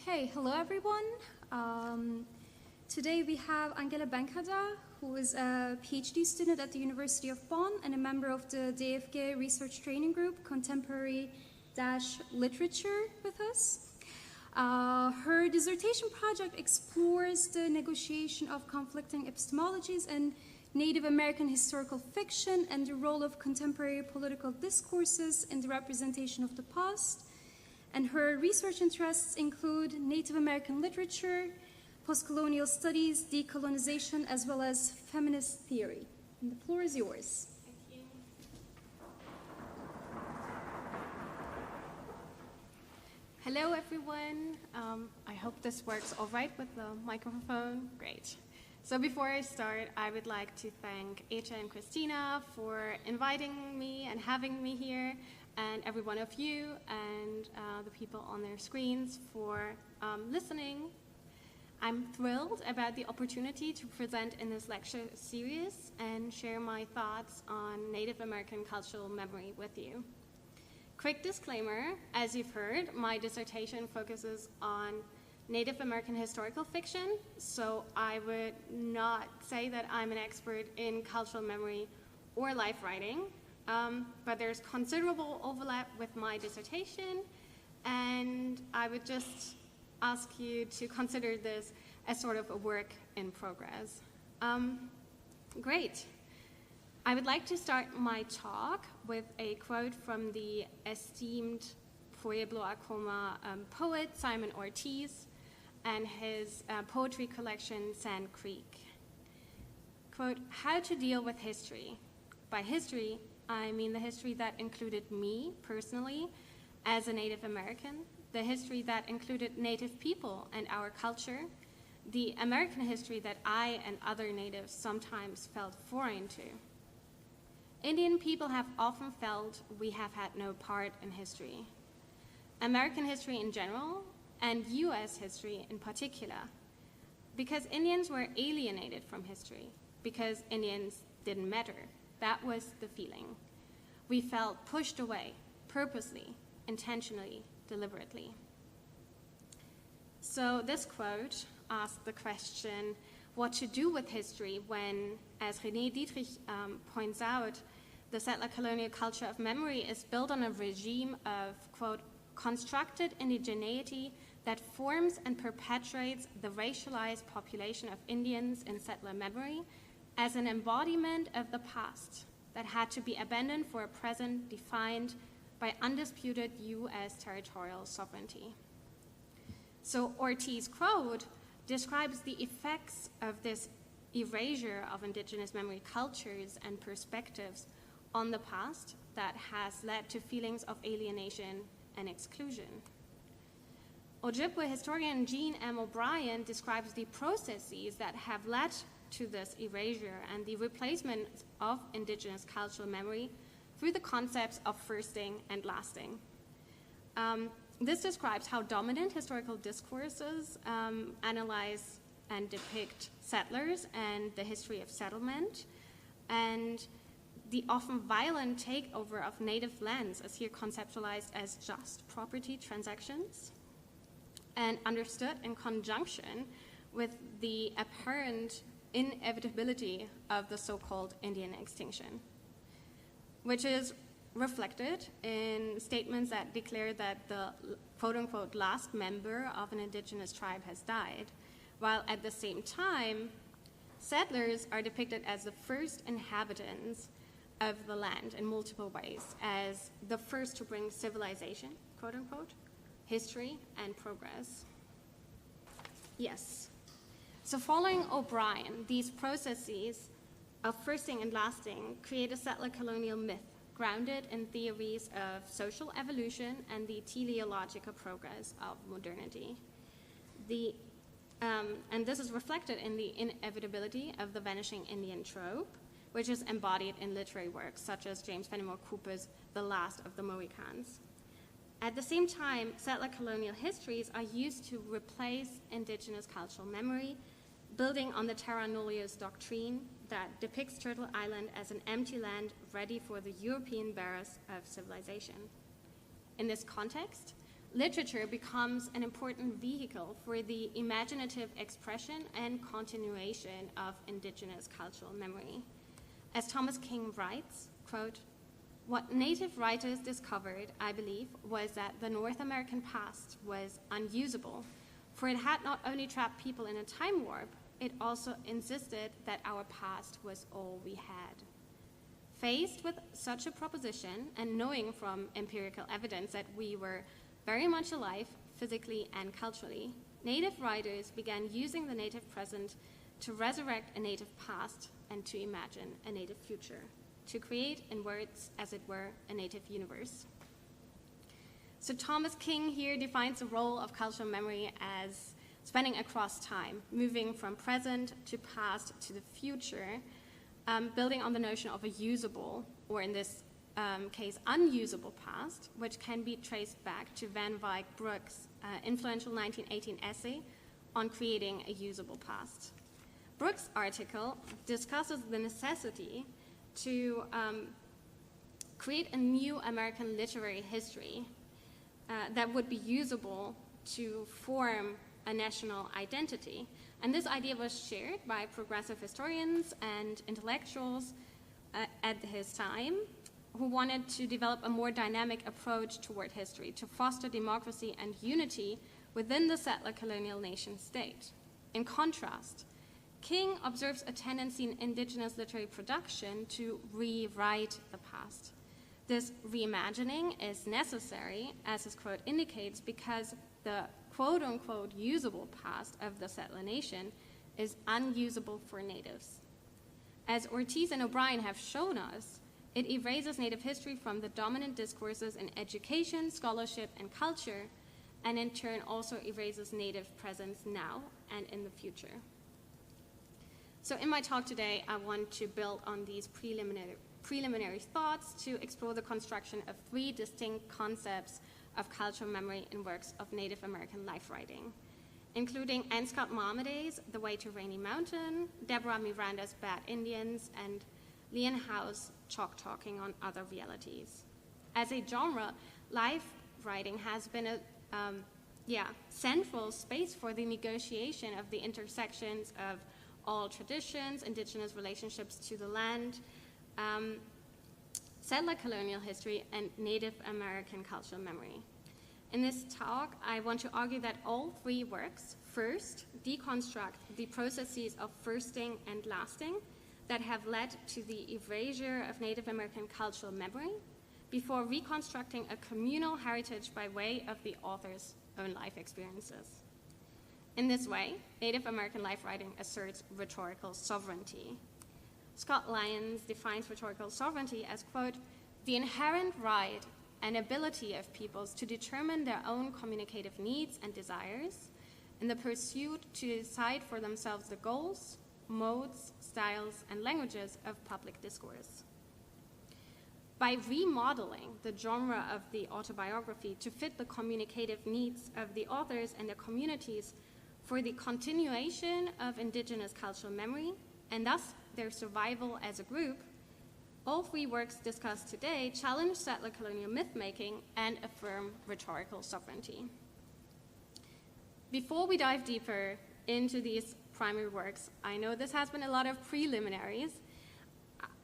Okay, hello everyone. Today we have Benkhadda, who is a PhD student at the University of Bonn and a member of the DFG Research Training Group, Contemporary-Literature with us. Her dissertation project explores the negotiation of conflicting epistemologies in Native American historical fiction and the role of contemporary political discourses in the representation of the past. And her research interests include Native American literature, postcolonial studies, decolonization, as well as feminist theory. And the floor is yours. Thank you. Hello, everyone. I hope this works all right with the microphone. Great. So before I start, I would like to thank Ece and Christina for inviting me and having me here, and every one of you and the people on their screens for listening. I'm thrilled about the opportunity to present in this lecture series and share my thoughts on Native American cultural memory with you. Quick disclaimer, as you've heard, my dissertation focuses on Native American historical fiction, so I would not say that I'm an expert in cultural memory or life writing. But there's considerable overlap with my dissertation, and I would just ask you to consider this as sort of a work in progress. Great. I would like to start my talk with a quote from the esteemed Pueblo Acoma poet Simon Ortiz and his poetry collection Sand Creek. Quote, "How to deal with history. By history, I mean the history that included me personally as a Native American, the history that included Native people and our culture, the American history that I and other Natives sometimes felt foreign to. Indian people have often felt we have had no part in history. American history in general, and US history in particular, because Indians were alienated from history, because Indians didn't matter. That was the feeling. We felt pushed away, purposely, intentionally, deliberately." So this quote asked the question, what to do with history when, as René Dietrich points out, the settler colonial culture of memory is built on a regime of, quote, "constructed indigeneity that forms and perpetuates the racialized population of Indians in settler memory as an embodiment of the past that had to be abandoned for a present defined by undisputed U.S. territorial sovereignty." So Ortiz's quote describes the effects of this erasure of indigenous memory cultures and perspectives on the past that has led to feelings of alienation and exclusion. Ojibwe historian Jean M. O'Brien describes the processes that have led to this erasure and the replacement of indigenous cultural memory through the concepts of firsting and lasting. This describes how dominant historical discourses analyze and depict settlers and the history of settlement, and the often violent takeover of native lands is here conceptualized as just property transactions and understood in conjunction with the apparent inevitability of the so-called Indian extinction, which is reflected in statements that declare that the quote-unquote last member of an indigenous tribe has died, while at the same time, settlers are depicted as the first inhabitants of the land in multiple ways, as the first to bring civilization, quote-unquote, history, and progress. Yes. So following O'Brien, these processes of firsting and lasting create a settler colonial myth grounded in theories of social evolution and the teleological progress of modernity. And this is reflected in the inevitability of the vanishing Indian trope, which is embodied in literary works such as James Fenimore Cooper's The Last of the Mohicans. At the same time, settler colonial histories are used to replace indigenous cultural memory, building on the terra nullius doctrine that depicts Turtle Island as an empty land ready for the European bearers of civilization. In this context, literature becomes an important vehicle for the imaginative expression and continuation of indigenous cultural memory. As Thomas King writes, quote, "What native writers discovered, I believe, was that the North American past was unusable, for it had not only trapped people in a time warp, it also insisted that our past was all we had." Faced with such a proposition, and knowing from empirical evidence that we were very much alive physically and culturally, native writers began using the native present to resurrect a native past and to imagine a native future, to create, in words, as it were, a native universe. So Thomas King here defines the role of cultural memory as spanning across time, moving from present to past to the future, building on the notion of a usable, or in this case, unusable past, which can be traced back to Van Wyck Brooks' influential 1918 essay on creating a usable past. Brooks' article discusses the necessity to create a new American literary history that would be usable to form a national identity. And this idea was shared by progressive historians and intellectuals at his time, who wanted to develop a more dynamic approach toward history to foster democracy and unity within the settler colonial nation state. In contrast, King observes a tendency in indigenous literary production to rewrite the past. This reimagining is necessary, as his quote indicates, because the quote-unquote usable past of the settler nation is unusable for natives. As Ortiz and O'Brien have shown us, it erases native history from the dominant discourses in education, scholarship, and culture, and in turn also erases native presence now and in the future. So in my talk today, I want to build on these preliminary thoughts to explore the construction of three distinct concepts of cultural memory in works of Native American life writing, including Anne Scott Marmaday's The Way to Rainy Mountain, Deborah Miranda's Bad Indians, and Leon Howe's Chalk Talking on Other Realities. As a genre, life writing has been a central space for the negotiation of the intersections of all traditions, indigenous relationships to the land, settler colonial history, and Native American cultural memory. In this talk, I want to argue that all three works first deconstruct the processes of firsting and lasting that have led to the erasure of Native American cultural memory before reconstructing a communal heritage by way of the author's own life experiences. In this way, Native American life writing asserts rhetorical sovereignty. Scott Lyons defines rhetorical sovereignty as, quote, "the inherent right and ability of peoples to determine their own communicative needs and desires in the pursuit to decide for themselves the goals, modes, styles, and languages of public discourse." By remodeling the genre of the autobiography to fit the communicative needs of the authors and their communities for the continuation of indigenous cultural memory, and thus their survival as a group, all three works discussed today challenge settler colonial myth-making and affirm rhetorical sovereignty. Before we dive deeper into these primary works, I know this has been a lot of preliminaries.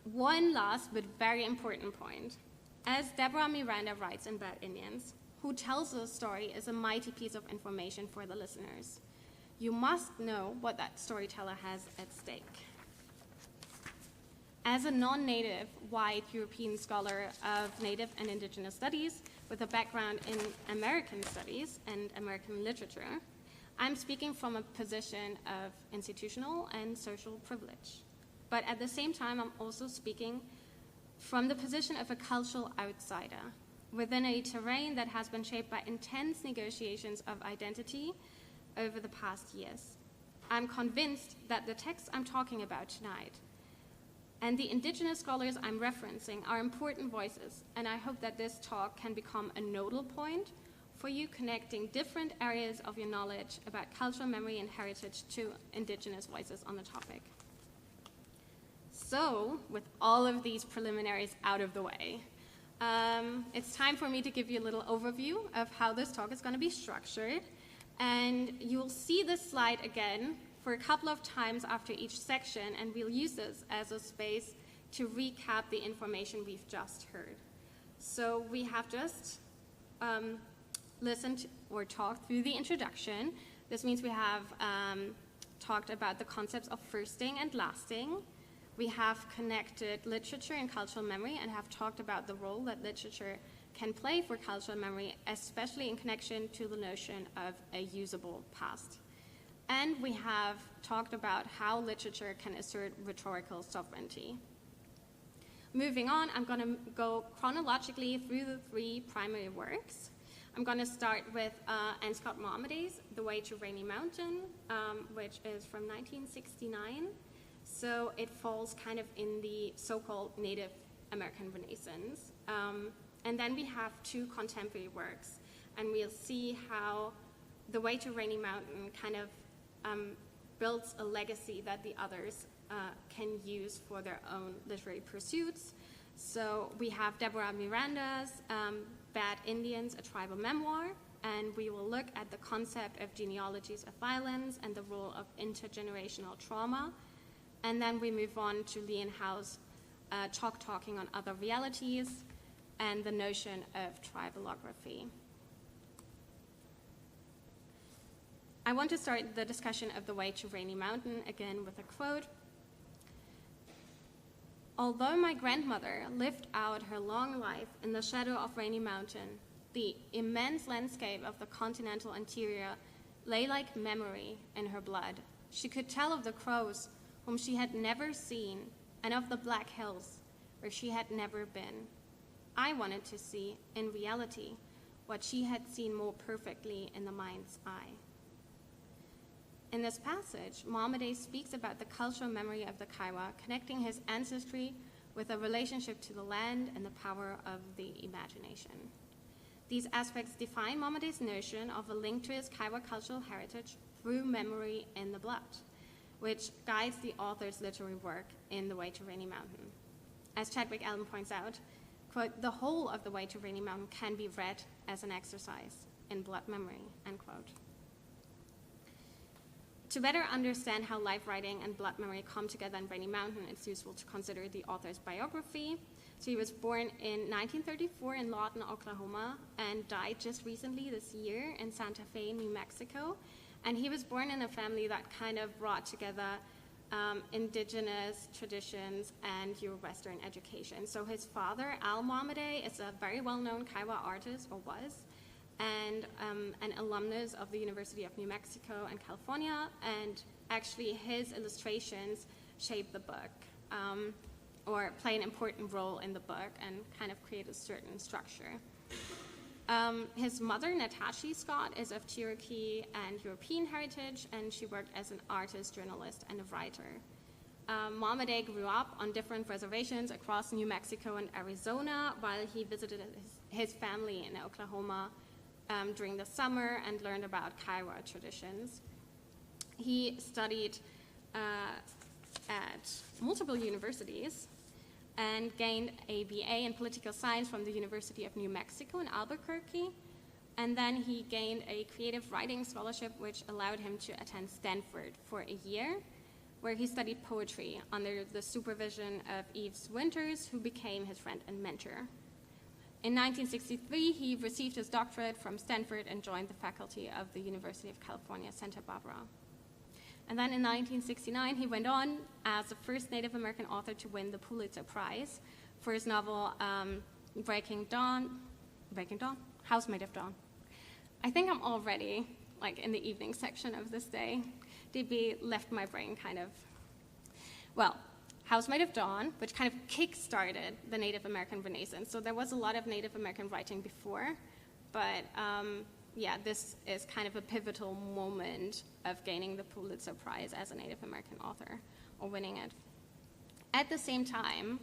One last but very important point. As Deborah Miranda writes in Bad Indians, who tells the story is a mighty piece of information for the listeners. You must know what that storyteller has at stake. As a non-native white European scholar of Native and Indigenous studies with a background in American studies and American literature, I'm speaking from a position of institutional and social privilege. But at the same time, I'm also speaking from the position of a cultural outsider within a terrain that has been shaped by intense negotiations of identity over the past years. I'm convinced that the texts I'm talking about tonight and the indigenous scholars I'm referencing are important voices, and I hope that this talk can become a nodal point for you connecting different areas of your knowledge about cultural memory and heritage to indigenous voices on the topic. So, with all of these preliminaries out of the way, It's time for me to give you a little overview of how this talk is going to be structured. And you'll see this slide again for a couple of times after each section, and we'll use this as a space to recap the information we've just heard. So we have just listened or talked through the introduction. This means we have talked about the concepts of firsting and lasting. We have connected literature and cultural memory and have talked about the role that literature can play for cultural memory, especially in connection to the notion of a usable past. And we have talked about how literature can assert rhetorical sovereignty. Moving on, I'm going to go chronologically through the three primary works. I'm going to start with Anne Scott Mohammedy's The Way to Rainy Mountain, which is from 1969. So it falls kind of in the so-called Native American Renaissance. And then we have two contemporary works, and we'll see how The Way to Rainy Mountain kind of builds a legacy that the others can use for their own literary pursuits. So we have Deborah Miranda's Bad Indians, a Tribal Memoir, and we will look at the concept of genealogies of violence and the role of intergenerational trauma. And then we move on to Leon Howe's Talking on Other Realities and the notion of tribalography. I want to start the discussion of The Way to Rainy Mountain again with a quote. Although my grandmother lived out her long life in the shadow of Rainy Mountain, the immense landscape of the continental interior lay like memory in her blood. She could tell of the crows whom she had never seen and of the Black Hills where she had never been. I wanted to see, in reality, what she had seen more perfectly in the mind's eye. In this passage, Mohammadi speaks about the cultural memory of the Kiowa, connecting his ancestry with a relationship to the land and the power of the imagination. These aspects define Mohammadi's notion of a link to his Kiowa cultural heritage through memory in the blood, which guides the author's literary work in The Way to Rainy Mountain. As Chadwick Allen points out, quote, the whole of The Way to Rainy Mountain can be read as an exercise in blood memory, end quote. To better understand how life writing and blood memory come together in Rainy Mountain, it's useful to consider the author's biography. So he was born in 1934 in Lawton, Oklahoma, and died just recently this year in Santa Fe, New Mexico. And he was born in a family that kind of brought together indigenous traditions and Euro-Western education. So his father, Al Mohammadi, is a very well-known Kiowa artist, or was, and an alumnus of the University of New Mexico and California, and actually his illustrations shape the book, or play an important role in the book and kind of create a certain structure. His mother, Natasha Scott, is of Cherokee and European heritage, and she worked as an artist, journalist, and a writer. Mohammadi grew up on different reservations across New Mexico and Arizona while he visited his family in Oklahoma during the summer and learned about Kiowa traditions. He studied at multiple universities and gained a BA in political science from the University of New Mexico in Albuquerque. And then he gained a creative writing scholarship, which allowed him to attend Stanford for a year, where he studied poetry under the supervision of Yves Winters, who became his friend and mentor. In 1963, he received his doctorate from Stanford and joined the faculty of the University of California, Santa Barbara. And then in 1969, he went on as the first Native American author to win the Pulitzer Prize for his novel Breaking Dawn, Housemaid of Dawn. I think I'm already like in the evening section of this day. DB left my brain kind of, well, Housemaid of Dawn, which kind of kick-started the Native American Renaissance. So there was a lot of Native American writing before, but yeah, this is kind of a pivotal moment of gaining the Pulitzer Prize as a Native American author, or winning it. At the same time,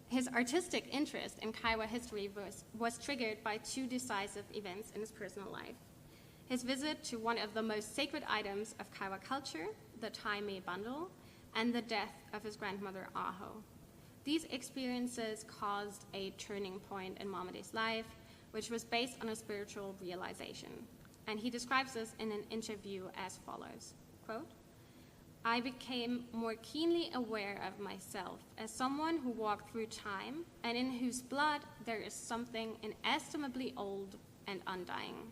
his artistic interest in Kiowa history was triggered by two decisive events in his personal life. His visit to one of the most sacred items of Kiowa culture, the Tai Me bundle, and the death of his grandmother, Aho. These experiences caused a turning point in Mohamed's life, which was based on a spiritual realization. And he describes this in an interview as follows, quote, "I became more keenly aware of myself as someone who walked through time and in whose blood there is something inestimably old and undying."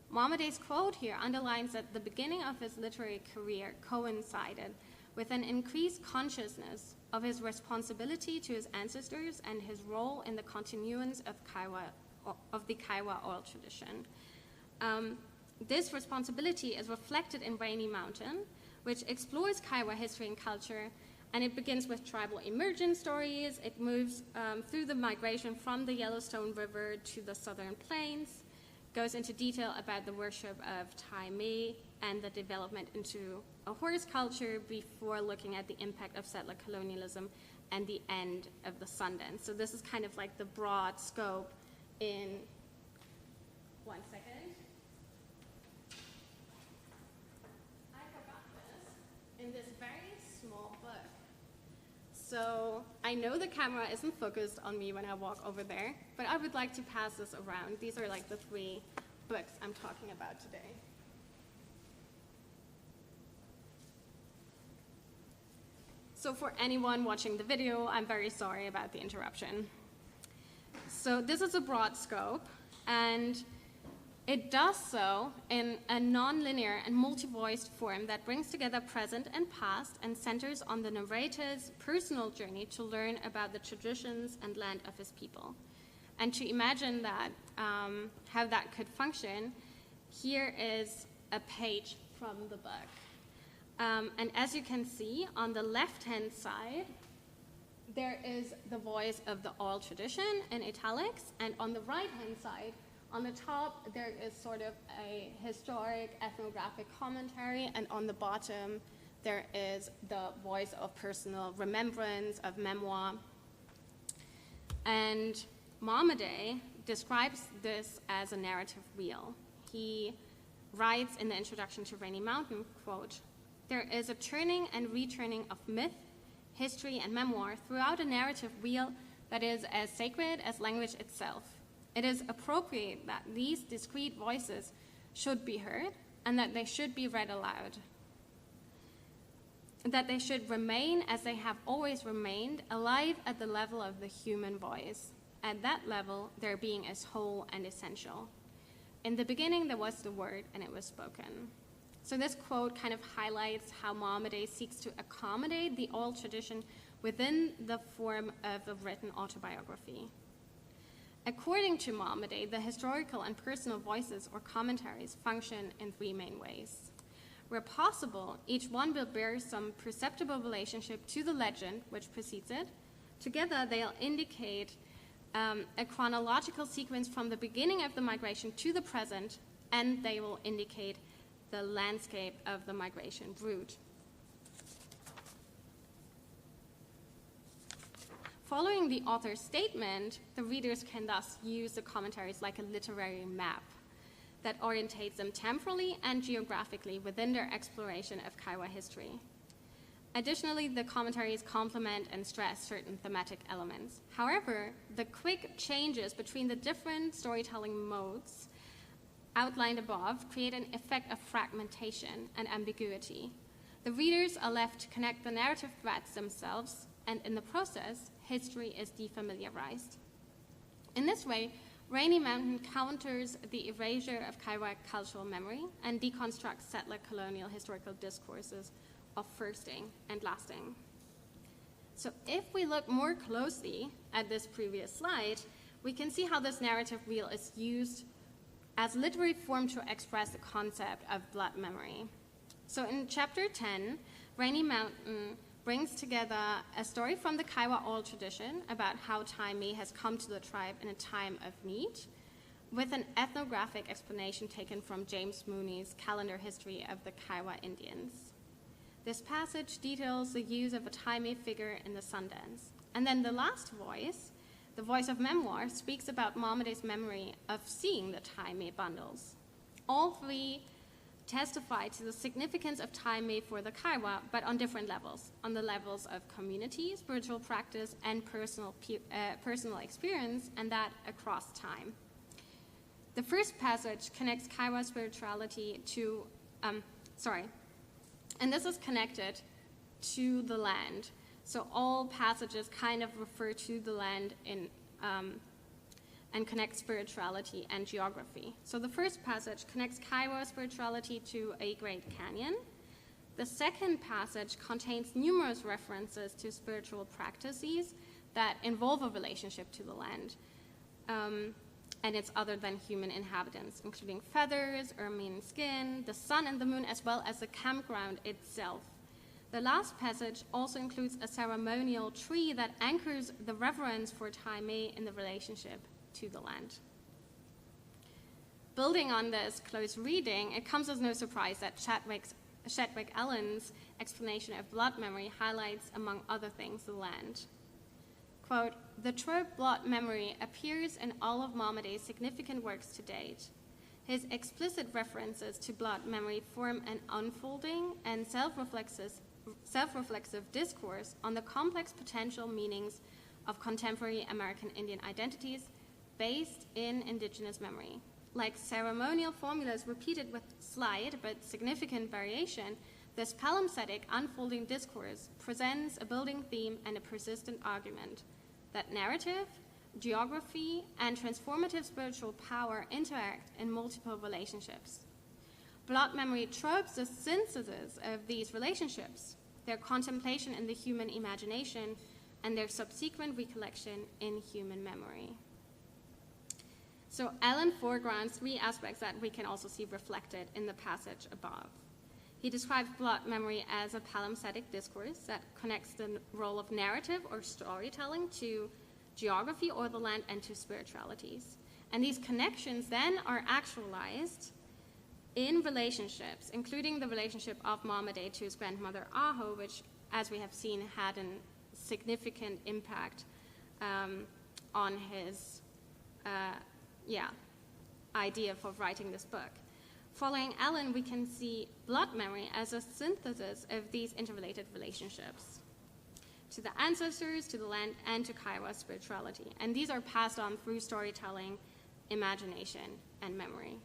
Mohamed's quote here underlines that the beginning of his literary career coincided with an increased consciousness of his responsibility to his ancestors and his role in the continuance of the Kaiwa oral tradition. This responsibility is reflected in Rainy Mountain, which explores Kaiwa history and culture, and it begins with tribal emergence stories. It moves through the migration from the Yellowstone River to the southern plains, goes into detail about the worship of Tai Me and the development into a horse culture before looking at the impact of settler colonialism and the end of the Sundance. So this is kind of like the broad scope in, one second. I forgot this in this very small book. So I know the camera isn't focused on me when I walk over there, but I would like to pass this around. These are like the 3 books I'm talking about today. So for anyone watching the video, I'm very sorry about the interruption. So this is a broad scope, and it does so in a non-linear and multi-voiced form that brings together present and past and centers on the narrator's personal journey to learn about the traditions and land of his people. And to imagine that, how that could function, here is a page from the book. And as you can see, on the left-hand side, there is the voice of the oral tradition in italics, and on the right-hand side, on the top, there is sort of a historic ethnographic commentary, and on the bottom, there is the voice of personal remembrance, of memoir. And Mohamed describes this as a narrative wheel. He writes in the introduction to Rainy Mountain, quote, "There is a turning and returning of myth, history, and memoir throughout a narrative wheel that is as sacred as language itself. It is appropriate that these discrete voices should be heard and that they should be read aloud. That they should remain as they have always remained, alive at the level of the human voice. At that level, their being is whole and essential. In the beginning, there was the word, and it was spoken." So this quote kind of highlights how Mohammed seeks to accommodate the oral tradition within the form of a written autobiography. According to Mohammed, the historical and personal voices or commentaries function in 3 main ways. Where possible, each one will bear some perceptible relationship to the legend which precedes it. Together, they'll indicate a chronological sequence from the beginning of the migration to the present, and they will indicate the landscape of the migration route. Following the author's statement, the readers can thus use the commentaries like a literary map that orientates them temporally and geographically within their exploration of Kaiwa history. Additionally, the commentaries complement and stress certain thematic elements. However, the quick changes between the different storytelling modes outlined above create an effect of fragmentation and ambiguity. The readers are left to connect the narrative threads themselves, and in the process, history is defamiliarized. In this way, Rainy Mountain counters the erasure of Kaiwa cultural memory and deconstructs settler colonial historical discourses of firsting and lasting. So if we look more closely at this previous slide, we can see how this narrative wheel is used as literary form to express the concept of blood memory. So in chapter 10, Rainy Mountain brings together a story from the Kaiwa oral tradition about how Tai Me has come to the tribe in a time of need, with an ethnographic explanation taken from James Mooney's Calendar History of the Kaiwa Indians. This passage details the use of a Tai Me figure in the Sundance. And then the last voice, the voice of memoir, speaks about Mohammed's memory of seeing the Tai Me bundles. All 3 testify to the significance of Taimei for the Kaiwa, but on different levels, on the levels of community, spiritual practice, and personal experience, and that across time. The first passage connects Kaiwa spirituality to, and this is connected to the land. So all passages kind of refer to the land in, and connect spirituality and geography. So the first passage connects Kaiwa spirituality to a great canyon. The second passage contains numerous references to spiritual practices that involve a relationship to the land and its other than human inhabitants, including feathers, ermine skin, the sun and the moon, as well as the campground itself. The last passage also includes a ceremonial tree that anchors the reverence for Taimei in the relationship to the land. Building on this close reading, it comes as no surprise that Chadwick Allen's explanation of blood memory highlights, among other things, the land. Quote, "The trope blood memory appears in all of Mohammad's significant works to date. His explicit references to blood memory form an unfolding and self-reflexive discourse on the complex potential meanings of contemporary American Indian identities based in indigenous memory. Like ceremonial formulas repeated with slight but significant variation, this palimpsestic unfolding discourse presents a building theme and a persistent argument that narrative, geography, and transformative spiritual power interact in multiple relationships. Blood memory tropes the synthesis of these relationships, their contemplation in the human imagination, and their subsequent recollection in human memory." So Allen foregrounds three aspects that we can also see reflected in the passage above. He describes blood memory as a palimpsestic discourse that connects the role of narrative or storytelling to geography or the land and to spiritualities. And these connections then are actualized in relationships, including the relationship of Mohammed to his grandmother Aho, which, as we have seen, had a significant impact on his idea for writing this book. Following Allen, we can see blood memory as a synthesis of these interrelated relationships to the ancestors, to the land, and to Kaiwa spirituality. And these are passed on through storytelling, imagination, and memory.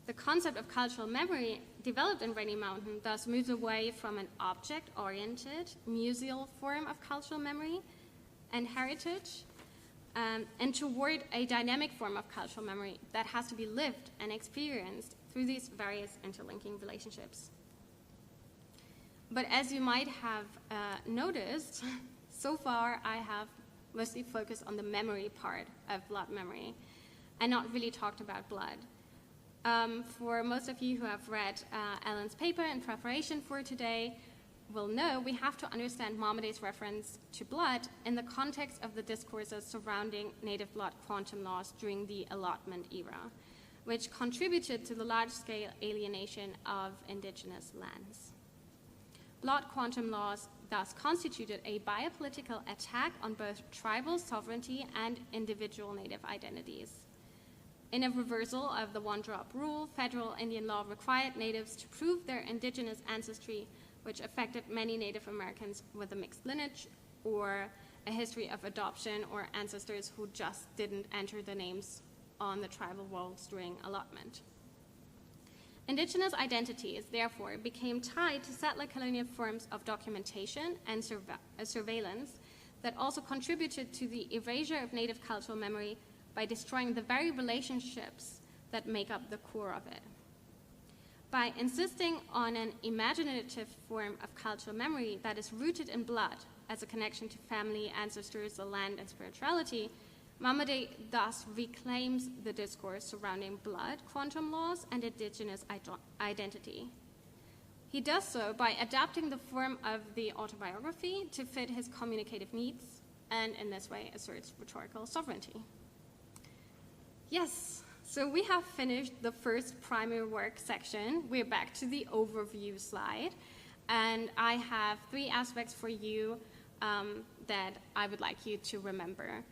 The concept of cultural memory developed in Rainy Mountain thus moves away from an object-oriented, museal form of cultural memory and heritage, and toward a dynamic form of cultural memory that has to be lived and experienced through these various interlinking relationships. But as you might have noticed, so far I have mostly focused on the memory part of blood memory and not really talked about blood. For most of you who have read Allen's paper in preparation for today will know we have to understand Mohammed's reference to blood in the context of the discourses surrounding native blood quantum laws during the allotment era, which contributed to the large-scale alienation of indigenous lands. Blood quantum laws thus constituted a biopolitical attack on both tribal sovereignty and individual native identities. In a reversal of the one-drop rule, federal Indian law required natives to prove their indigenous ancestry, which affected many Native Americans with a mixed lineage or a history of adoption or ancestors who just didn't enter the names on the tribal rolls during allotment. Indigenous identities, therefore, became tied to settler colonial forms of documentation and surveillance that also contributed to the erasure of native cultural memory by destroying the very relationships that make up the core of it. By insisting on an imaginative form of cultural memory that is rooted in blood as a connection to family, ancestors, the land, and spirituality, Mohammed thus reclaims the discourse surrounding blood, quantum laws, and indigenous identity. He does so by adapting the form of the autobiography to fit his communicative needs, and in this way asserts rhetorical sovereignty. Yes. So we have finished the first primary work section. We're back to the overview slide. And I have three aspects for you that I would like you to remember.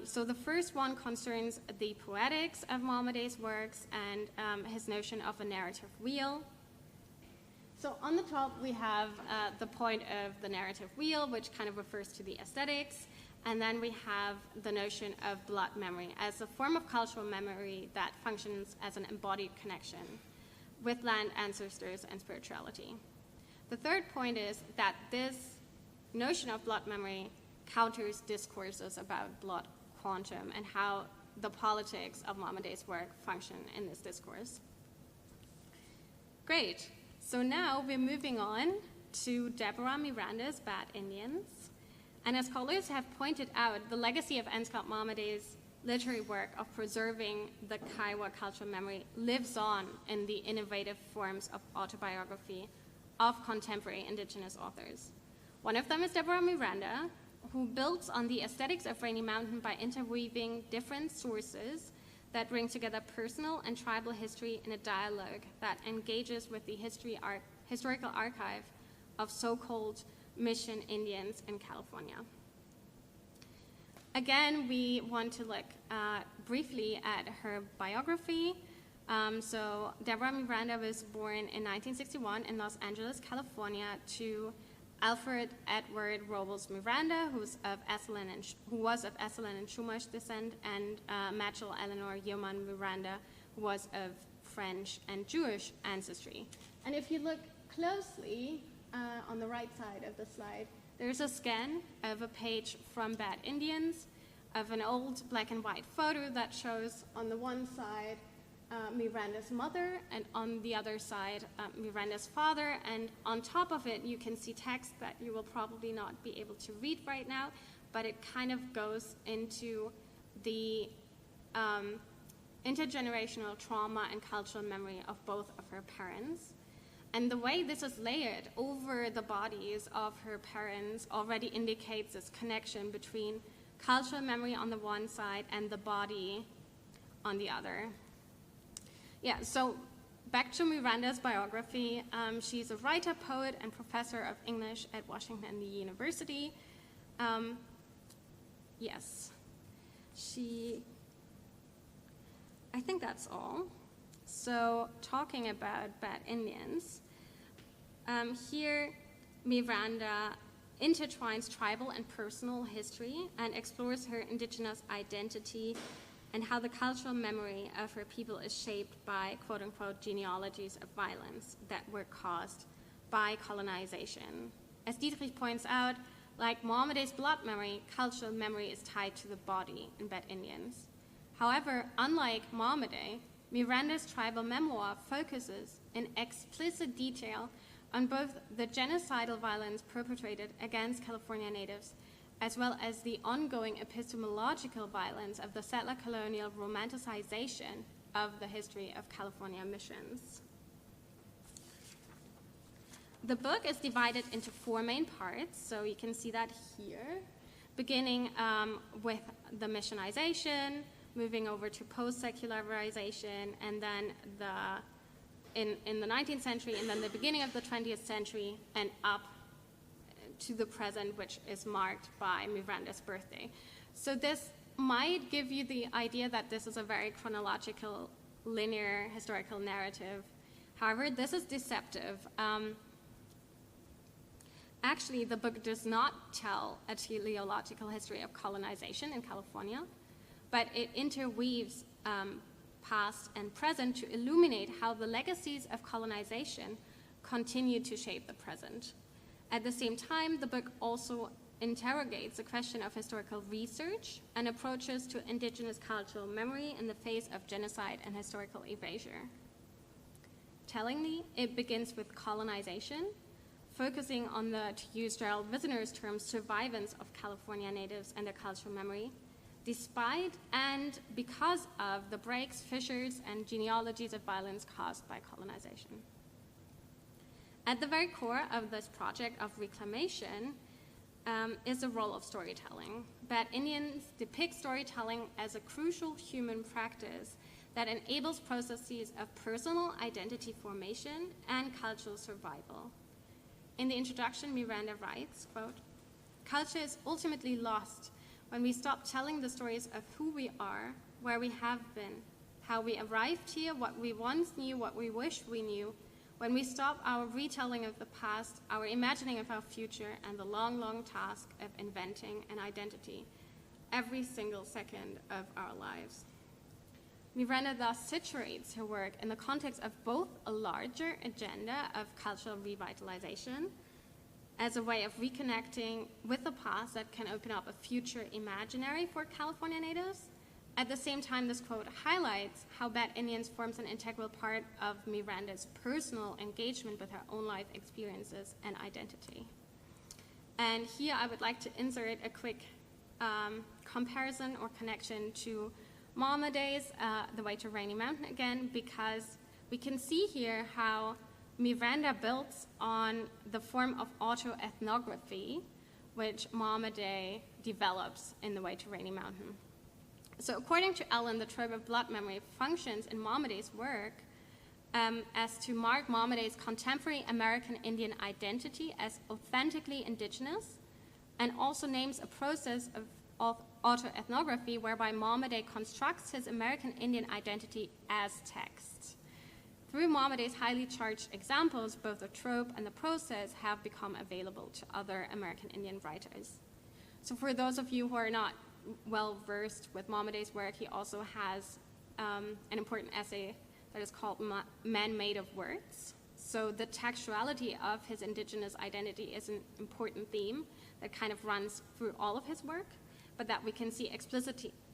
So the first one concerns the poetics of Mohammed's works and his notion of a narrative wheel. So on the top, we have the point of the narrative wheel, which kind of refers to the aesthetics. And then we have the notion of blood memory as a form of cultural memory that functions as an embodied connection with land, ancestors, and spirituality. The third point is that this notion of blood memory counters discourses about blood quantum and how the politics of Mohammed's work function in this discourse. Great. So now we're moving on to Deborah Miranda's Bad Indians. And as scholars have pointed out, the legacy of Ansgar Mohammed's literary work of preserving the Kiowa cultural memory lives on in the innovative forms of autobiography of contemporary indigenous authors. One of them is Deborah Miranda, who builds on the aesthetics of Rainy Mountain by interweaving different sources that bring together personal and tribal history in a dialogue that engages with the historical archive of so-called Mission Indians in California. Again, we want to look briefly at her biography. So Deborah Miranda was born in 1961 in Los Angeles, California, to Alfred Edward Robles Miranda, who was of Esalen and Chumash descent, and Machel Eleanor Yeoman Miranda, who was of French and Jewish ancestry. And if you look closely on the right side of the slide, there's a scan of a page from Bad Indians of an old black and white photo that shows on the one side Miranda's mother, and on the other side, Miranda's father. And on top of it, you can see text that you will probably not be able to read right now, but it kind of goes into the intergenerational trauma and cultural memory of both of her parents. And the way this is layered over the bodies of her parents already indicates this connection between cultural memory on the one side and the body on the other. Yeah, so back to Miranda's biography. She's a writer, poet, and professor of English at Washington University. Yes, I think that's all. So talking about Bad Indians, here Miranda intertwines tribal and personal history and explores her indigenous identity and how the cultural memory of her people is shaped by quote-unquote genealogies of violence that were caused by colonization. As Dietrich points out, like Mohammed's blood memory, cultural memory is tied to the body in Bad Indians. However, unlike Mohammed, Miranda's tribal memoir focuses in explicit detail on both the genocidal violence perpetrated against California natives as well as the ongoing epistemological violence of the settler colonial romanticization of the history of California missions. The book is divided into 4 main parts, so you can see that here, beginning with the missionization, moving over to post-secularization, and then in the 19th century, and then the beginning of the 20th century, and up to the present, which is marked by Miranda's birthday. So this might give you the idea that this is a very chronological, linear historical narrative. However, this is deceptive. Actually, the book does not tell a teleological history of colonization in California, but it interweaves past and present to illuminate how the legacies of colonization continue to shape the present. At the same time, the book also interrogates the question of historical research and approaches to indigenous cultural memory in the face of genocide and historical erasure. Tellingly, it begins with colonization, focusing on the, to use Gerald Wisner's term, survivance of California natives and their cultural memory, despite and because of the breaks, fissures, and genealogies of violence caused by colonization. At the very core of this project of reclamation is the role of storytelling. Bad Indians depict storytelling as a crucial human practice that enables processes of personal identity formation and cultural survival. In the introduction, Miranda writes, quote, "Culture is ultimately lost when we stop telling the stories of who we are, where we have been, how we arrived here, what we once knew, what we wish we knew, when we stop our retelling of the past, our imagining of our future, and the long, long task of inventing an identity every single second of our lives. Miranda thus situates her work in the context of both a larger agenda of cultural revitalization as a way of reconnecting with the past that can open up a future imaginary for California natives. At the same time, this quote highlights how Bad Indians forms an integral part of Miranda's personal engagement with her own life experiences and identity. And here I would like to insert a quick comparison or connection to Wdnesdays, The Way to Rainy Mountain again, because we can see here how Miranda builds on the form of autoethnography, which Wdnesdays develops in The Way to Rainy Mountain. So according to Ellen, the trope of blood memory functions in Wdnesdays' work as to mark Wdnesdays' contemporary American Indian identity as authentically indigenous, and also names a process of autoethnography whereby Wdnesdays constructs his American Indian identity as text. Through Wdnesdays' highly charged examples, both the trope and the process have become available to other American Indian writers. So for those of you who are not well versed with Wdnesdays' work, he also has an important essay that is called Man Made of Words. So the textuality of his indigenous identity is an important theme that kind of runs through all of his work, but that we can see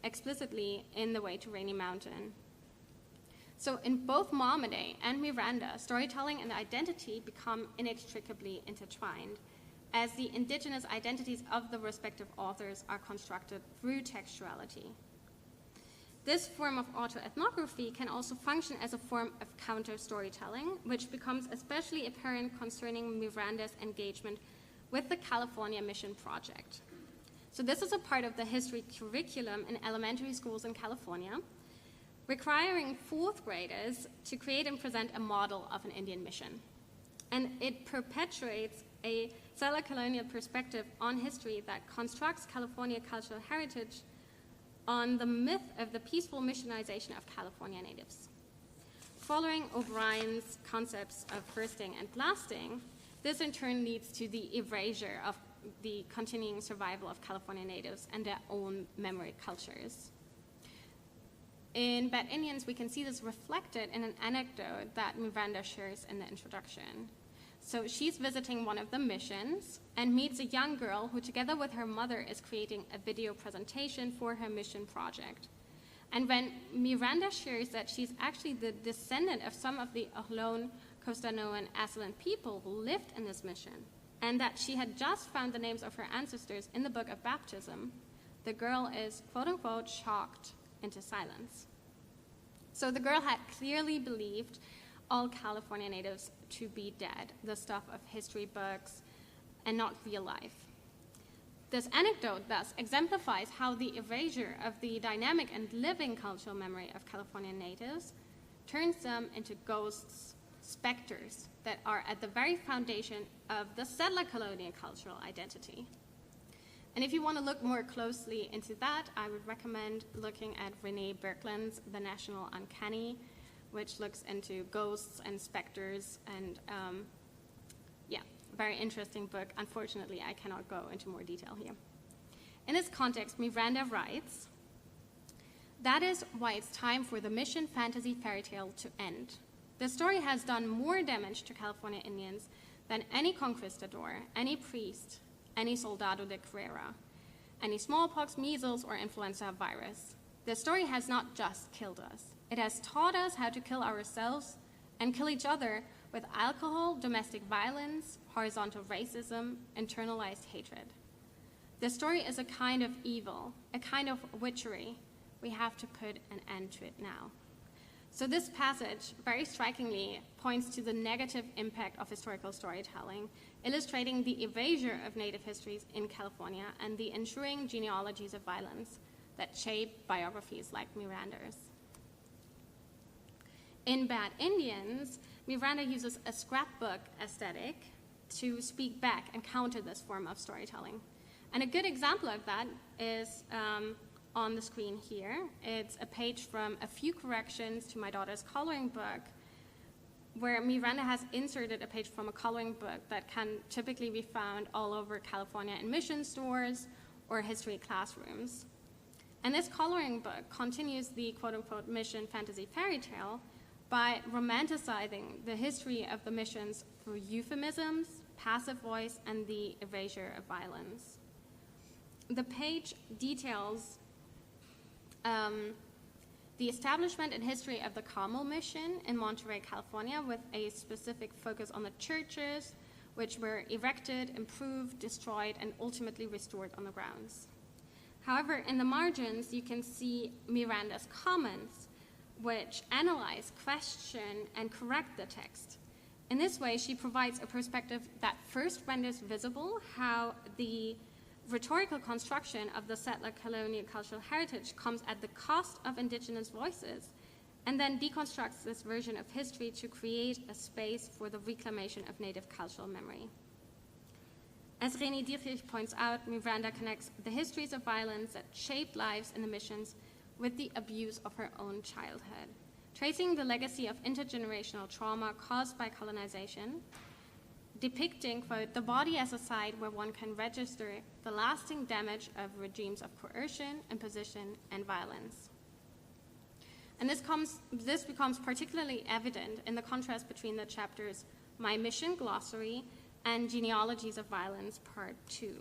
explicitly in The Way to Rainy Mountain. So in both Wdnesdays and Miranda, storytelling and identity become inextricably intertwined, as the indigenous identities of the respective authors are constructed through textuality. This form of autoethnography can also function as a form of counter-storytelling, which becomes especially apparent concerning Miranda's engagement with the California Mission Project. So this is a part of the history curriculum in elementary schools in California, requiring fourth graders to create and present a model of an Indian mission. And it perpetuates a settler colonial perspective on history that constructs California cultural heritage on the myth of the peaceful missionization of California natives. Following O'Brien's concepts of bursting and blasting, this in turn leads to the erasure of the continuing survival of California natives and their own memory cultures. In Bad Indians, we can see this reflected in an anecdote that Miranda shares in the introduction. So she's visiting one of the missions and meets a young girl who, together with her mother, is creating a video presentation for her mission project. And when Miranda shares that she's actually the descendant of some of the Ohlone, Costanoan, Assalan people who lived in this mission, and that she had just found the names of her ancestors in the Book of Baptism, the girl is, quote-unquote, shocked into silence. So the girl had clearly believed all California natives to be dead, the stuff of history books, and not real life. This anecdote thus exemplifies how the erasure of the dynamic and living cultural memory of California natives turns them into ghosts, specters that are at the very foundation of the settler colonial cultural identity. And if you want to look more closely into that, I would recommend looking at Renee Birkeland's The National Uncanny, which looks into ghosts and specters, and very interesting book. Unfortunately, I cannot go into more detail here. In this context, Miranda writes, "That is why it's time for the mission fantasy fairy tale to end. The story has done more damage to California Indians than any conquistador, any priest, any soldado de carrera, any smallpox, measles, or influenza virus. The story has not just killed us. It has taught us how to kill ourselves and kill each other with alcohol, domestic violence, horizontal racism, internalized hatred. The story is a kind of evil, a kind of witchery. We have to put an end to it now." So this passage very strikingly points to the negative impact of historical storytelling, illustrating the erasure of Native histories in California and the ensuing genealogies of violence that shape biographies like Miranda's. In Bad Indians, Miranda uses a scrapbook aesthetic to speak back and counter this form of storytelling. And a good example of that is on the screen here. It's a page from A Few Corrections to My Daughter's Coloring Book, where Miranda has inserted a page from a coloring book that can typically be found all over California in mission stores or history classrooms. And this coloring book continues the quote-unquote mission fantasy fairy tale by romanticizing the history of the missions through euphemisms, passive voice, and the erasure of violence. The page details the establishment and history of the Carmel mission in Monterey, California, with a specific focus on the churches, which were erected, improved, destroyed, and ultimately restored on the grounds. However, in the margins, you can see Miranda's comments, which analyze, question, and correct the text. In this way, she provides a perspective that first renders visible how the rhetorical construction of the settler colonial cultural heritage comes at the cost of indigenous voices, and then deconstructs this version of history to create a space for the reclamation of native cultural memory. As René Dietrich points out, Miranda connects the histories of violence that shaped lives in the missions with the abuse of her own childhood, tracing the legacy of intergenerational trauma caused by colonization, depicting, quote, the body as a site where one can register the lasting damage of regimes of coercion, imposition, and violence. And this becomes particularly evident in the contrast between the chapters My Mission Glossary and Genealogies of Violence, Part 2.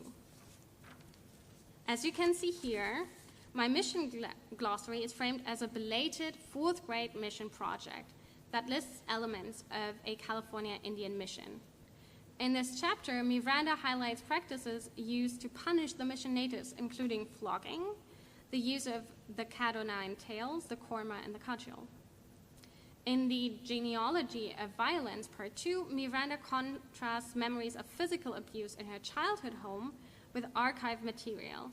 As you can see here, My Mission Glossary is framed as a belated fourth grade mission project that lists elements of a California Indian mission. In this chapter, Miranda highlights practices used to punish the mission natives, including flogging, the use of the cat o' nine tails, the korma, and the cudgel. In the Genealogy of Violence, Part 2, Miranda contrasts memories of physical abuse in her childhood home with archive material.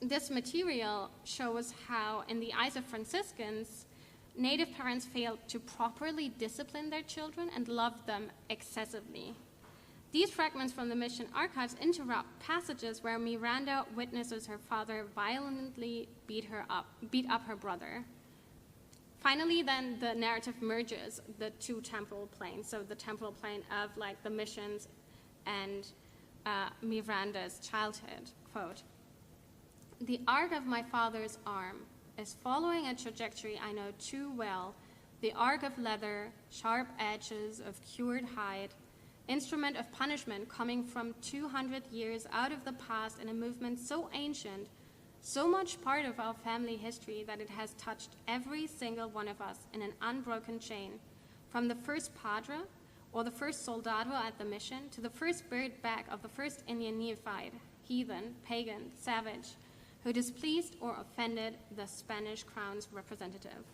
This material shows how, in the eyes of Franciscans, Native parents failed to properly discipline their children and loved them excessively. These fragments from the mission archives interrupt passages where Miranda witnesses her father violently beat up her brother. Finally, then, the narrative merges the two temporal planes, so the temporal plane of like the missions and Miranda's childhood. Quote, the arc of my father's arm is following a trajectory I know too well, the arc of leather, sharp edges of cured hide, instrument of punishment coming from 200 years out of the past in a movement so ancient, so much part of our family history that it has touched every single one of us in an unbroken chain, from the first padre or the first soldado at the mission to the first bird back of the first Indian neophyte, heathen, pagan, savage, who displeased or offended the Spanish crown's representative.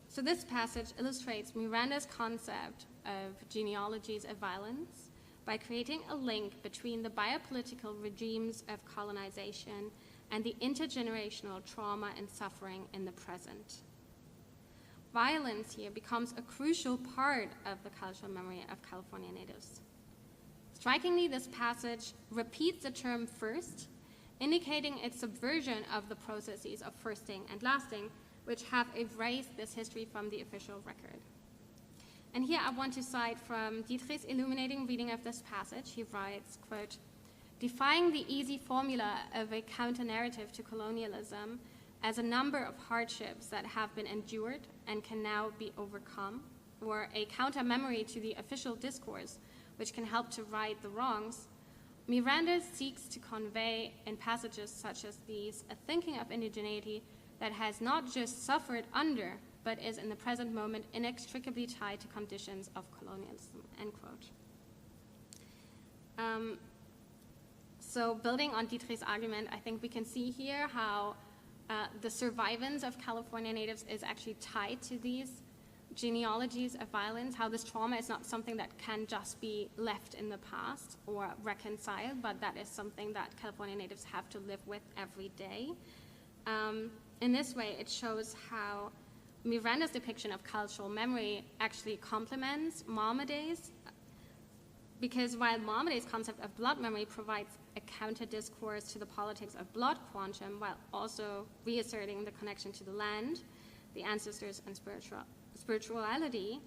So this passage illustrates Miranda's concept of genealogies of violence by creating a link between the biopolitical regimes of colonization and the intergenerational trauma and suffering in the present. Violence here becomes a crucial part of the cultural memory of California natives. Strikingly, this passage repeats the term first, indicating its subversion of the processes of firsting and lasting, which have erased this history from the official record. And here I want to cite from Dietrich's illuminating reading of this passage. He writes, quote, defying the easy formula of a counter-narrative to colonialism as a number of hardships that have been endured and can now be overcome, or a counter-memory to the official discourse which can help to right the wrongs, Miranda seeks to convey in passages such as these a thinking of indigeneity that has not just suffered under, but is in the present moment inextricably tied to conditions of colonialism, end quote. So building on Dietrich's argument, I think we can see here how the survivance of California natives is actually tied to these genealogies of violence, how this trauma is not something that can just be left in the past or reconciled, but that is something that California natives have to live with every day. In this way, it shows how Miranda's depiction of cultural memory actually complements Wdnesdays, because while Mohammeda's concept of blood memory provides a counter-discourse to the politics of blood quantum, while also reasserting the connection to the land, the ancestors, and spirituality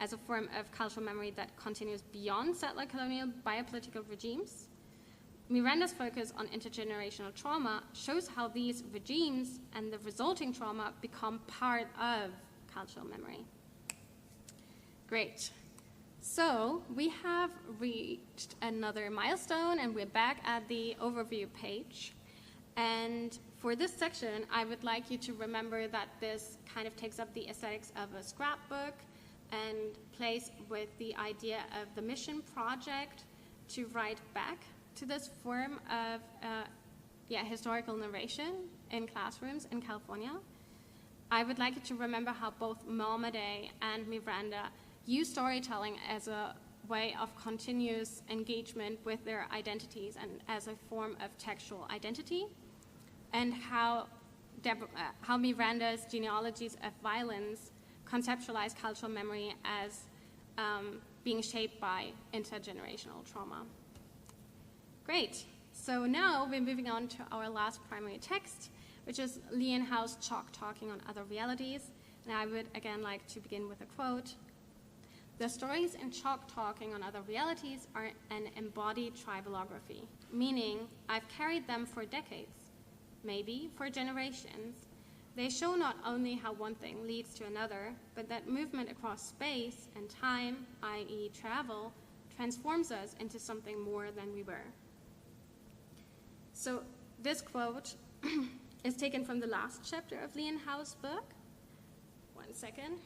as a form of cultural memory that continues beyond settler colonial biopolitical regimes, Miranda's focus on intergenerational trauma shows how these regimes and the resulting trauma become part of cultural memory. Great. So we have reached another milestone, and we're back at the overview page. And for this section, I would like you to remember that this kind of takes up the aesthetics of a scrapbook and plays with the idea of the mission project to write back to this form of historical narration in classrooms in California. I would like you to remember how both Mohammadi and Miranda use storytelling as a way of continuous engagement with their identities and as a form of textual identity, and how Miranda's genealogies of violence conceptualize cultural memory as being shaped by intergenerational trauma. Great. So now we're moving on to our last primary text, which is Leon Howe's Chalk Talking on Other Realities. And I would again like to begin with a quote. The stories in Chalk Talking on Other Realities are an embodied triballography, meaning I've carried them for decades, maybe for generations. They show not only how one thing leads to another, but that movement across space and time, i.e. travel, transforms us into something more than we were. So this quote is taken from the last chapter of Leon Howe's book. One second.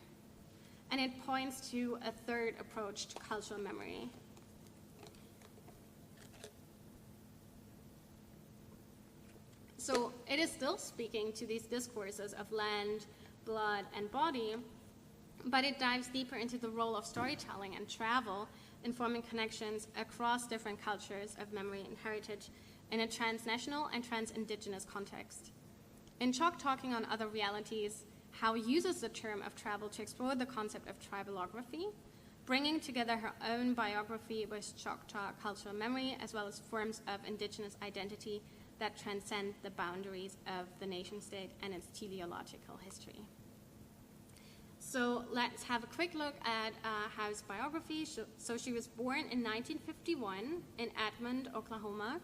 And it points to a third approach to cultural memory. So it is still speaking to these discourses of land, blood, and body, but it dives deeper into the role of storytelling and travel in forming connections across different cultures of memory and heritage in a transnational and trans-indigenous context. In Chalk Talking on Other Realities, Howe uses the term of travel to explore the concept of triballography, bringing together her own biography with Choctaw cultural memory, as well as forms of indigenous identity that transcend the boundaries of the nation-state and its teleological history. So let's have a quick look at Howe's biography. So she was born in 1951 in Edmond, Oklahoma,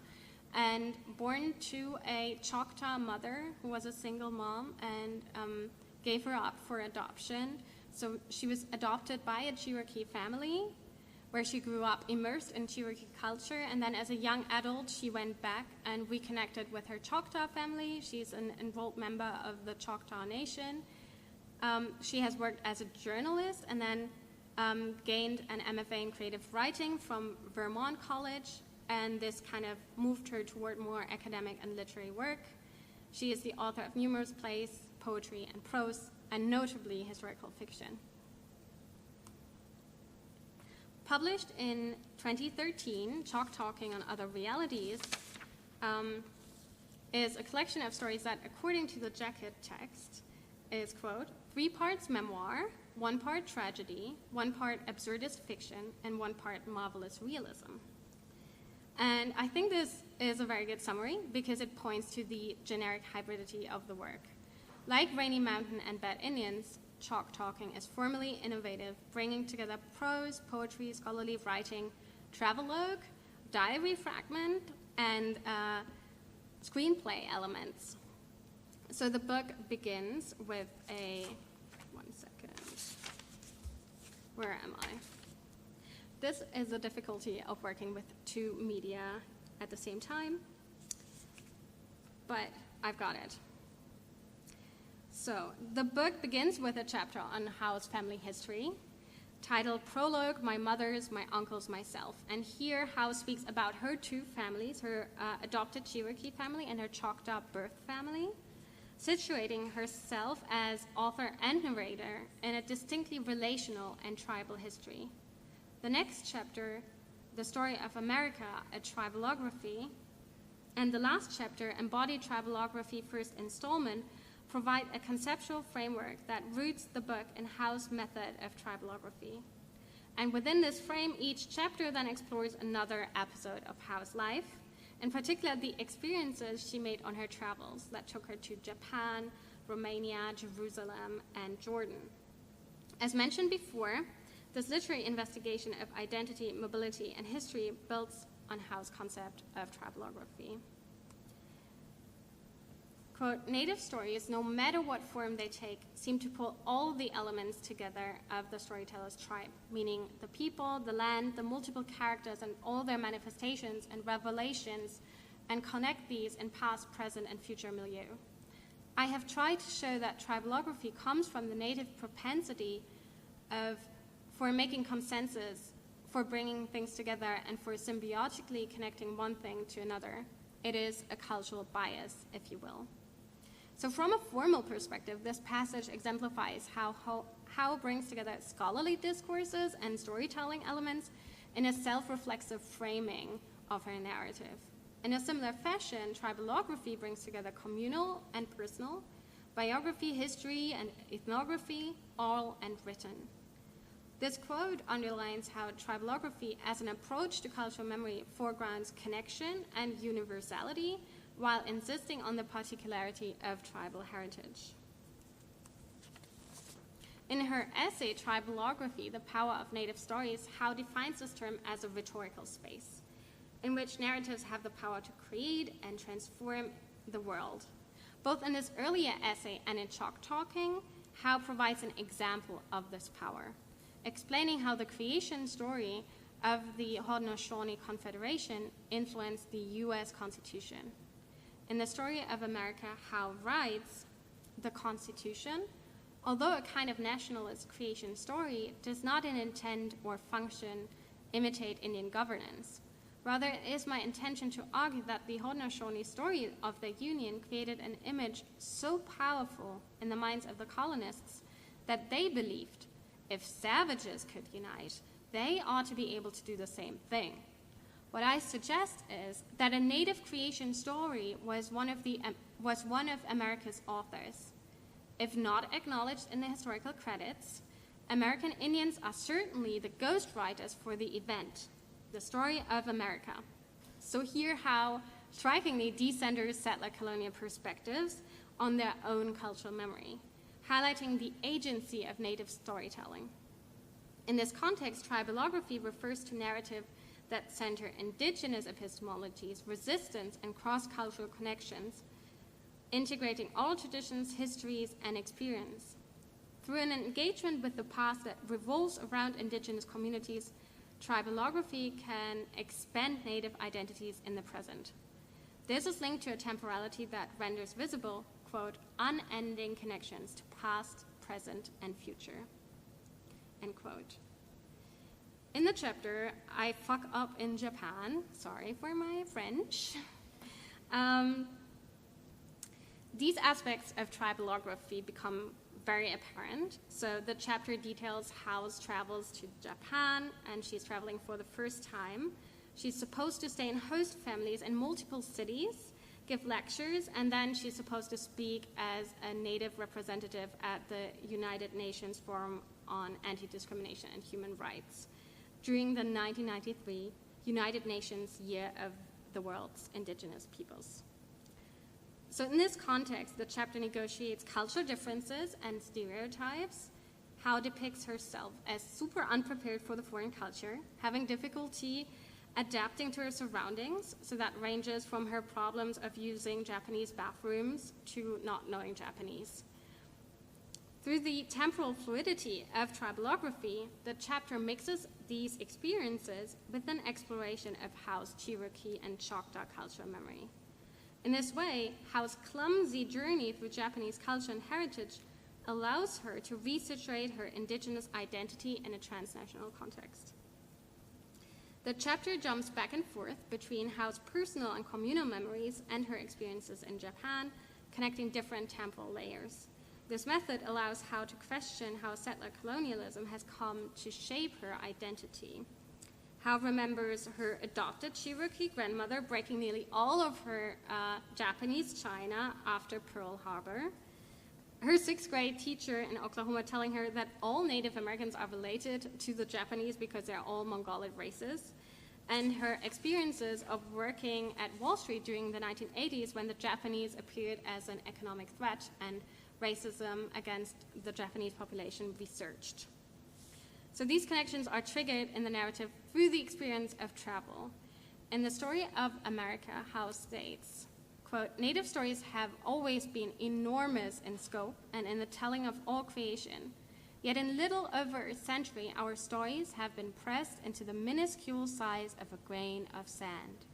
and born to a Choctaw mother who was a single mom and gave her up for adoption. So she was adopted by a Cherokee family where she grew up immersed in Cherokee culture, and then as a young adult she went back and reconnected with her Choctaw family. She's an enrolled member of the Choctaw Nation. She has worked as a journalist and then gained an MFA in creative writing from Vermont College, and this kind of moved her toward more academic and literary work. She is the author of numerous plays, poetry, and prose, and notably historical fiction. Published in 2013, Chalk Talking on Other Realities is a collection of stories that, according to the jacket text, is, quote, 3 parts memoir, 1 part tragedy, 1 part absurdist fiction, and 1 part marvelous realism. And I think this is a very good summary because it points to the generic hybridity of the work. Like Rainy Mountain and Bad Indians, Chalk Talking is formally innovative, bringing together prose, poetry, scholarly writing, travelogue, diary fragment, and screenplay elements. So the book begins with one second, where am I? This is the difficulty of working with 2 media at the same time, but I've got it. So the book begins with a chapter on Howe's family history, titled Prologue, My Mother's, My Uncle's, Myself. And here Howe speaks about her 2 families, her adopted Cherokee family and her Choctaw birth family, situating herself as author and narrator in a distinctly relational and tribal history. The next chapter, The Story of America, a Triballography, and the last chapter, Embodied Triballography, First Installment, provide a conceptual framework that roots the book in Howe's method of triballography. And within this frame, each chapter then explores another episode of Hao's life, in particular the experiences she made on her travels that took her to Japan, Romania, Jerusalem, and Jordan. As mentioned before, this literary investigation of identity, mobility, and history builds on Hao's concept of travelography. Quote, native stories, no matter what form they take, seem to pull all the elements together of the storyteller's tribe, meaning the people, the land, the multiple characters, and all their manifestations and revelations, and connect these in past, present, and future milieu. I have tried to show that triballography comes from the native propensity for making consensus, for bringing things together, and for symbiotically connecting one thing to another. It is a cultural bias, if you will. So from a formal perspective, this passage exemplifies how it brings together scholarly discourses and storytelling elements in a self-reflexive framing of her narrative. In a similar fashion, triballography brings together communal and personal, biography, history, and ethnography, oral and written. This quote underlines how triballography as an approach to cultural memory foregrounds connection and universality, while insisting on the particularity of tribal heritage. In her essay, Triballography, The Power of Native Stories, Howe defines this term as a rhetorical space, in which narratives have the power to create and transform the world. Both in this earlier essay and in Chalk Talking, Howe provides an example of this power, explaining how the creation story of the Haudenosaunee Confederation influenced the U.S. Constitution. In the story of America, Howe writes, the Constitution, although a kind of nationalist creation story, does not in intent or function imitate Indian governance. Rather, it is my intention to argue that the Haudenosaunee story of the Union created an image so powerful in the minds of the colonists that they believed if savages could unite, they ought to be able to do the same thing. What I suggest is that a native creation story was one of America's authors. If not acknowledged in the historical credits, American Indians are certainly the ghostwriters for the event, the story of America. So here how strikingly decenters settler colonial perspectives on their own cultural memory, highlighting the agency of native storytelling. In this context, triballography refers to narrative that center indigenous epistemologies, resistance, and cross-cultural connections, integrating all traditions, histories, and experience. Through an engagement with the past that revolves around indigenous communities, triballography can expand native identities in the present. This is linked to a temporality that renders visible, quote, unending connections to past, present, and future, end quote. In the chapter, I fuck up in Japan, sorry for my French. These aspects of triballography become very apparent. So the chapter details Howe's travels to Japan, and she's traveling for the first time. She's supposed to stay in host families in multiple cities, give lectures, and then she's supposed to speak as a native representative at the United Nations Forum on Anti-Discrimination and Human Rights during the 1993 United Nations Year of the World's Indigenous Peoples. So in this context, the chapter negotiates cultural differences and stereotypes. Howe depicts herself as super unprepared for the foreign culture, having difficulty adapting to her surroundings, so that ranges from her problems of using Japanese bathrooms to not knowing Japanese. Through the temporal fluidity of triballography, the chapter mixes these experiences with an exploration of Howe's Cherokee and Choctaw cultural memory. In this way, Howe's clumsy journey through Japanese culture and heritage allows her to resituate her indigenous identity in a transnational context. The chapter jumps back and forth between Howe's personal and communal memories and her experiences in Japan, connecting different temporal layers. This method allows Howe to question how settler colonialism has come to shape her identity. Howe remembers her adopted Cherokee grandmother breaking nearly all of her Japanese china after Pearl Harbor. her 6th grade teacher in Oklahoma telling her that all Native Americans are related to the Japanese because they're all Mongolic races, and her experiences of working at Wall Street during the 1980s when the Japanese appeared as an economic threat and racism against the Japanese population researched. So these connections are triggered in the narrative through the experience of travel. In the story of America, Haus states, quote, "Native stories have always been enormous in scope and in the telling of all creation. Yet in little over a century, our stories have been pressed into the minuscule size of a grain of sand,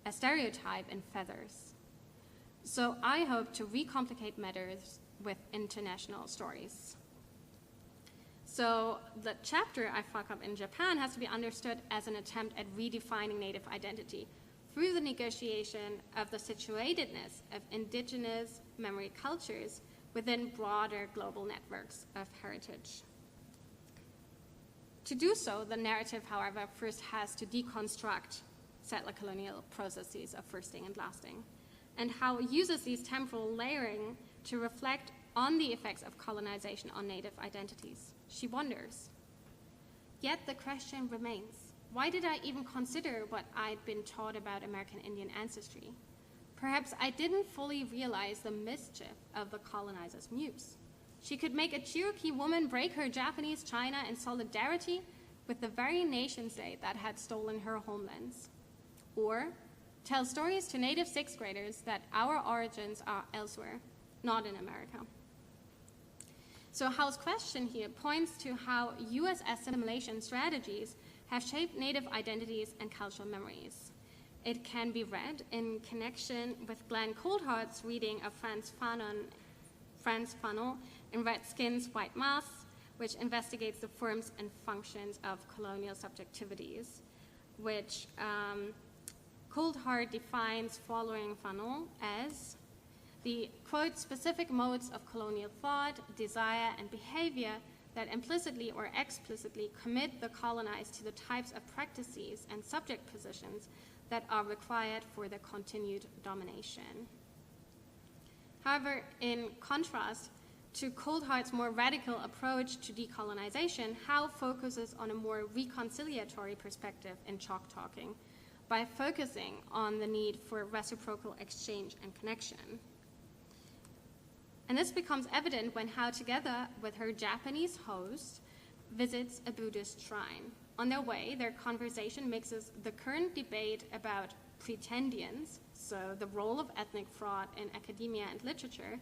a stereotype in feathers. So I hope to recomplicate matters with international stories." So the chapter I Fuck Up in Japan has to be understood as an attempt at redefining Native identity through the negotiation of the situatedness of indigenous memory cultures within broader global networks of heritage. To do so, the narrative, however, first has to deconstruct settler colonial processes of firsting and lasting, and how it uses these temporal layering to reflect on the effects of colonization on Native identities. She wonders. Yet the question remains, why did I even consider what I'd been taught about American Indian ancestry? Perhaps I didn't fully realize the mischief of the colonizer's muse. She could make a Cherokee woman break her Japanese China in solidarity with the very nation state that had stolen her homelands. Or tell stories to Native 6th graders that our origins are elsewhere, not in America. So Haus' question here points to how US assimilation strategies have shaped Native identities and cultural memories. It can be read in connection with Glenn Coulthard's reading of Frantz Fanon in Red Skins, White Masks, which investigates the forms and functions of colonial subjectivities, which Coulthard defines following Fanon as the, quote, specific modes of colonial thought, desire, and behavior that implicitly or explicitly commit the colonized to the types of practices and subject positions that are required for their continued domination. However, in contrast to Coulthard's more radical approach to decolonization, Howe focuses on a more reconciliatory perspective in chalk talking by focusing on the need for reciprocal exchange and connection. And this becomes evident when Howe, together with her Japanese host, visits a Buddhist shrine. On their way, their conversation mixes the current debate about pretendians, so the role of ethnic fraud in academia and literature,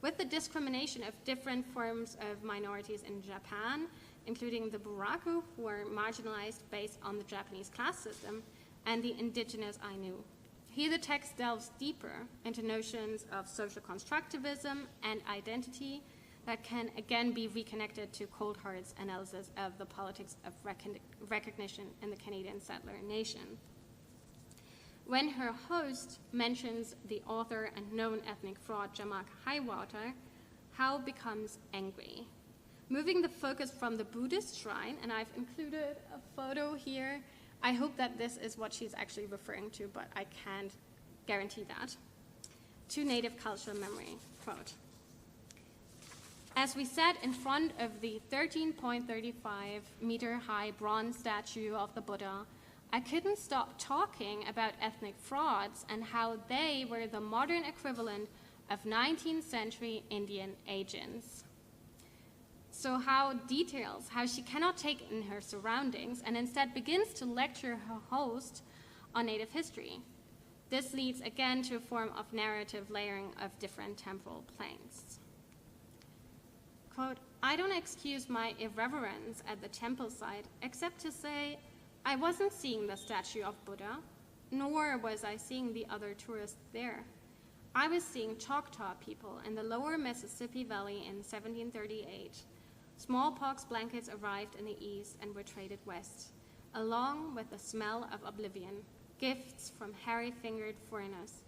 with the discrimination of different forms of minorities in Japan, including the Buraku, who are marginalized based on the Japanese class system, and the indigenous Ainu. Here the text delves deeper into notions of social constructivism and identity that can again be reconnected to Coulthard's analysis of the politics of recognition in the Canadian settler nation. When her host mentions the author and known ethnic fraud Jamak Highwater, Howe becomes angry. Moving the focus from the Buddhist shrine, and I've included a photo here. I hope that this is what she's actually referring to, but I can't guarantee that. To Native cultural memory, quote, "As we sat in front of the 13.35-meter high bronze statue of the Buddha, I couldn't stop talking about ethnic frauds and how they were the modern equivalent of 19th century Indian agents." So Howe details how she cannot take in her surroundings and instead begins to lecture her host on Native history. This leads again to a form of narrative layering of different temporal planes. Quote, "I don't excuse my irreverence at the temple site except to say I wasn't seeing the statue of Buddha, nor was I seeing the other tourists there. I was seeing Choctaw people in the lower Mississippi Valley in 1738. Smallpox blankets arrived in the east and were traded west, along with the smell of oblivion, gifts from hairy-fingered foreigners.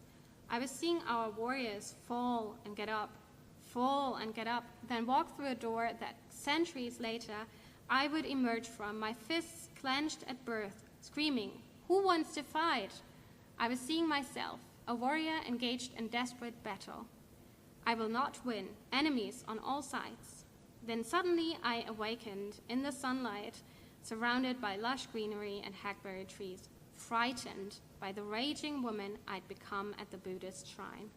I was seeing our warriors fall and get up, then walk through a door that centuries later I would emerge from, my fists clenched at birth, screaming, 'Who wants to fight?' I was seeing myself, a warrior engaged in desperate battle. I will not win, enemies on all sides. Then suddenly I awakened in the sunlight, surrounded by lush greenery and hackberry trees, frightened by the raging woman I'd become at the Buddhist shrine.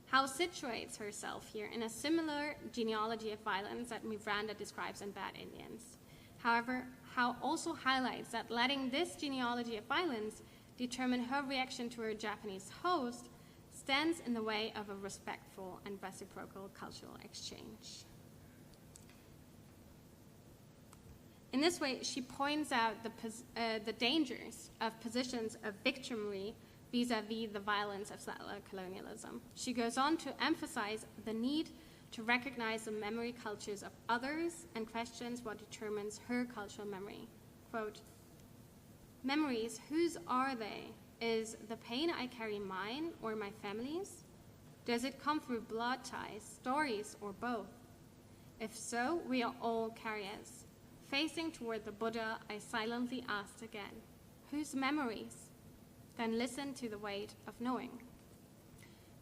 House situates herself here in a similar genealogy of violence that Miranda describes in Bad Indians. However, Howe also highlights that letting this genealogy of violence determine her reaction to her Japanese host stands in the way of a respectful and reciprocal cultural exchange. In this way, she points out the dangers of positions of victimry vis-à-vis the violence of settler colonialism. She goes on to emphasize the need to recognize the memory cultures of others and questions what determines her cultural memory. Quote, "Memories, whose are they? Is the pain I carry mine or my family's? Does it come through blood ties, stories, or both? If so, we are all carriers. Facing toward the Buddha, I silently asked again, whose memories? Then listen to the weight of knowing."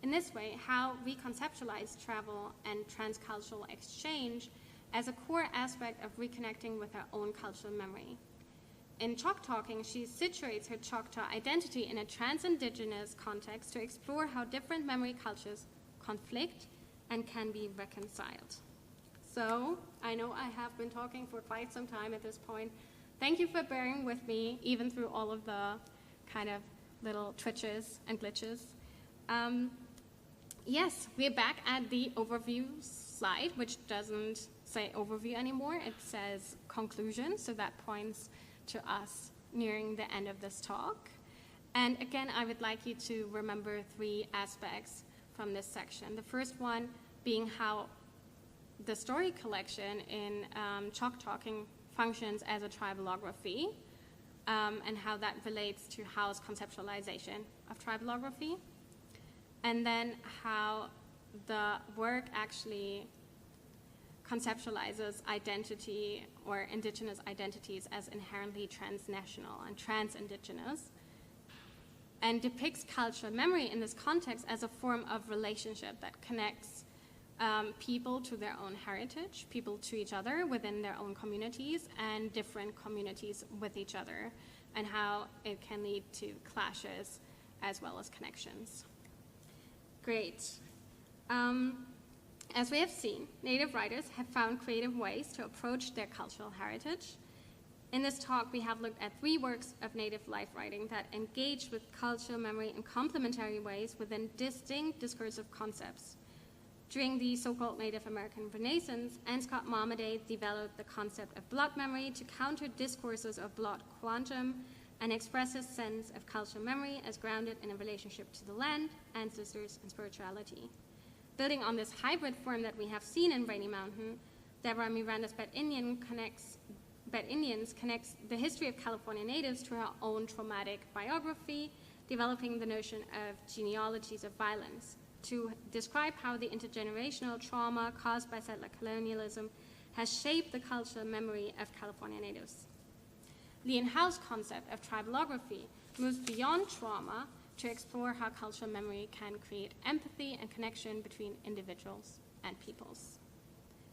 In this way, Howe reconceptualized travel and transcultural exchange as a core aspect of reconnecting with her own cultural memory. In Chalk Talking, she situates her Choctaw identity in a trans-indigenous context to explore how different memory cultures conflict and can be reconciled. So, I know I have been talking for quite some time at this point. Thank you for bearing with me, even through all of the kind of little twitches and glitches. Yes, we're back at the overview slide, which doesn't say overview anymore. It says conclusion, so that points to us nearing the end of this talk. And again, I would like you to remember 3 aspects from this section. The first one being how the story collection in Chalk Talking functions as a triballography, and how that relates to Howe's conceptualization of triballography, and then how the work actually conceptualizes identity or indigenous identities as inherently transnational and trans-indigenous, and depicts cultural memory in this context as a form of relationship that connects people to their own heritage, people to each other within their own communities, and different communities with each other, and how it can lead to clashes as well as connections. Great. As we have seen, Native writers have found creative ways to approach their cultural heritage. In this talk, we have looked at 3 works of Native life writing that engage with cultural memory in complementary ways within distinct discursive concepts. During the so-called Native American Renaissance, Anne Scott Marmaday developed the concept of blood memory to counter discourses of blood quantum and express a sense of cultural memory as grounded in a relationship to the land, ancestors, and spirituality. Building on this hybrid form that we have seen in Rainy Mountain, Deborah Miranda's Bad Indians connects the history of California natives to her own traumatic biography, developing the notion of genealogies of violence to describe how the intergenerational trauma caused by settler colonialism has shaped the cultural memory of California natives. Lee and Howe's concept of triballography moves beyond trauma to explore how cultural memory can create empathy and connection between individuals and peoples.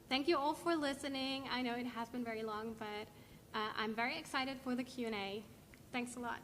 Thank you all for listening. I know it has been very long, but I'm very excited for the Q&A. Thanks a lot.